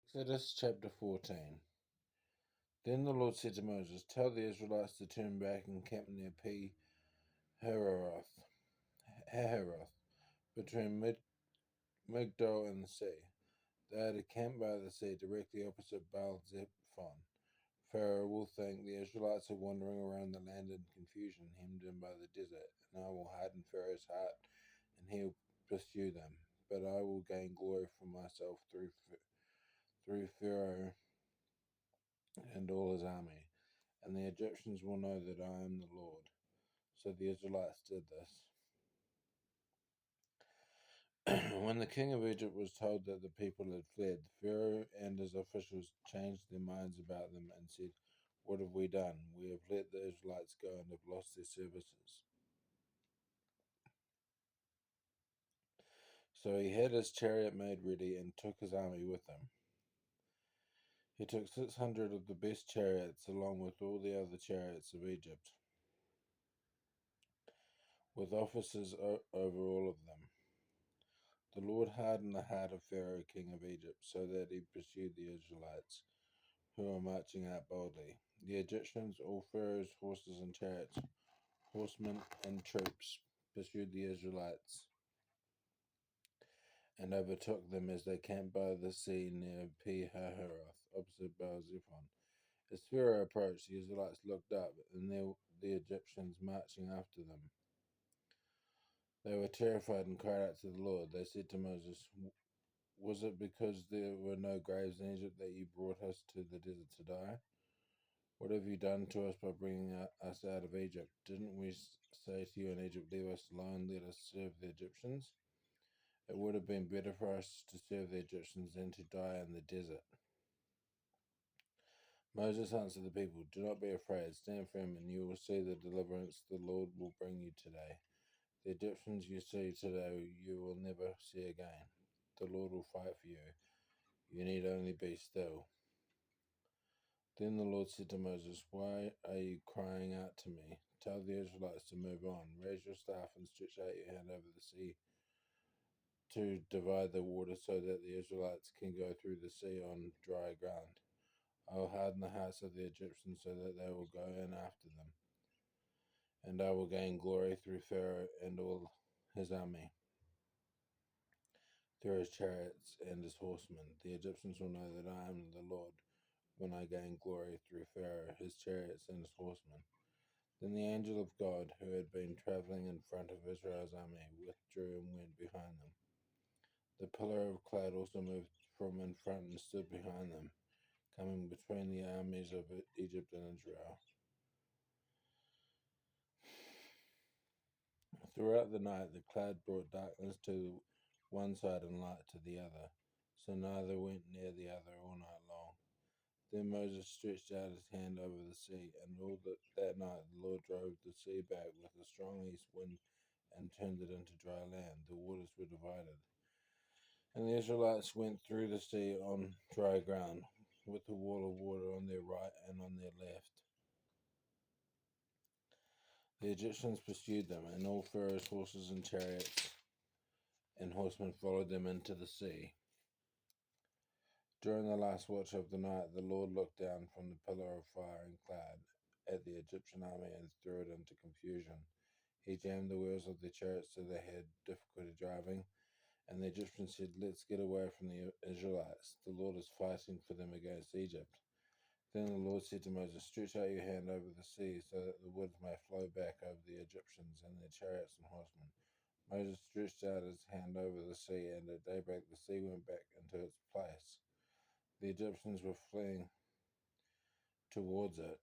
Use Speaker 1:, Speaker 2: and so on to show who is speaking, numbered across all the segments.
Speaker 1: Exodus chapter 14. Then the Lord said to Moses, "Tell the Israelites to turn back and camp near Hahiroth, between Migdol and the sea. They are to camp by the sea, directly opposite Baal Zephon. Pharaoh will think the Israelites are wandering around the land in confusion, hemmed in by the desert, and I will harden Pharaoh's heart, and he will pursue them. But I will gain glory for myself through Pharaoh and all his army, and the Egyptians will know that I am the Lord." So the Israelites did this. When the king of Egypt was told that the people had fled, Pharaoh and his officials changed their minds about them and said, "What have we done? We have let the Israelites go and have lost their services." So he had his chariot made ready and took his army with him. He took 600 of the best chariots along with all the other chariots of Egypt, with officers over all of them. The Lord hardened the heart of Pharaoh, king of Egypt, so that he pursued the Israelites, who were marching out boldly. The Egyptians, all Pharaoh's horses and chariots, horsemen and troops, pursued the Israelites and overtook them as they camped by the sea near Pi-hahiroth, opposite Baal-zephon. As Pharaoh approached, the Israelites looked up, and there were the Egyptians marching after them. They were terrified and cried out to the Lord. They said to Moses, "Was it because there were no graves in Egypt that you brought us to the desert to die? What have you done to us by bringing us out of Egypt? Didn't we say to you in Egypt, 'Leave us alone, let us serve the Egyptians'? It would have been better for us to serve the Egyptians than to die in the desert." Moses answered the people, "Do not be afraid, stand firm, and you will see the deliverance the Lord will bring you today. The Egyptians you see today you will never see again. The Lord will fight for you. You need only be still." Then the Lord said to Moses, "Why are you crying out to me? Tell the Israelites to move on. Raise your staff and stretch out your hand over the sea to divide the water so that the Israelites can go through the sea on dry ground. I will harden the hearts of the Egyptians so that they will go in after them, and I will gain glory through Pharaoh and all his army, through his chariots and his horsemen. The Egyptians will know that I am the Lord when I gain glory through Pharaoh, his chariots, and his horsemen." Then the angel of God, who had been traveling in front of Israel's army, withdrew and went behind them. The pillar of cloud also moved from in front and stood behind them, coming between the armies of Egypt and Israel. Throughout the night, the cloud brought darkness to one side and light to the other, so neither went near the other all night long. Then Moses stretched out his hand over the sea, and all that night the Lord drove the sea back with a strong east wind and turned it into dry land. The waters were divided, and the Israelites went through the sea on dry ground, with a wall of water on their right and on their left. The Egyptians pursued them, and all Pharaoh's horses and chariots and horsemen followed them into the sea. During the last watch of the night, the Lord looked down from the pillar of fire and cloud at the Egyptian army and threw it into confusion. He jammed the wheels of their chariots so they had difficulty driving, and the Egyptians said, "Let's get away from the Israelites. The Lord is fighting for them against Egypt." Then the Lord said to Moses, "Stretch out your hand over the sea so that the waters may flow back over the Egyptians and their chariots and horsemen." Moses stretched out his hand over the sea, and at daybreak the sea went back into its place. The Egyptians were fleeing towards it,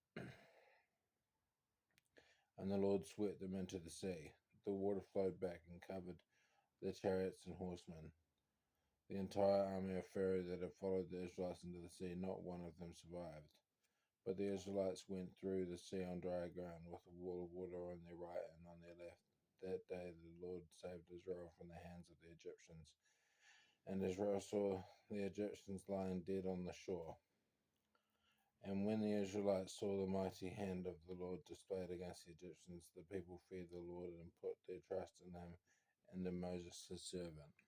Speaker 1: and the Lord swept them into the sea. The water flowed back and covered the chariots and horsemen. The entire army of Pharaoh that had followed the Israelites into the sea, not one of them survived. But the Israelites went through the sea on dry ground, with a wall of water on their right and on their left. That day the Lord saved Israel from the hands of the Egyptians, and Israel saw the Egyptians lying dead on the shore. And when the Israelites saw the mighty hand of the Lord displayed against the Egyptians, the people feared the Lord and put their trust in him and in Moses his servant.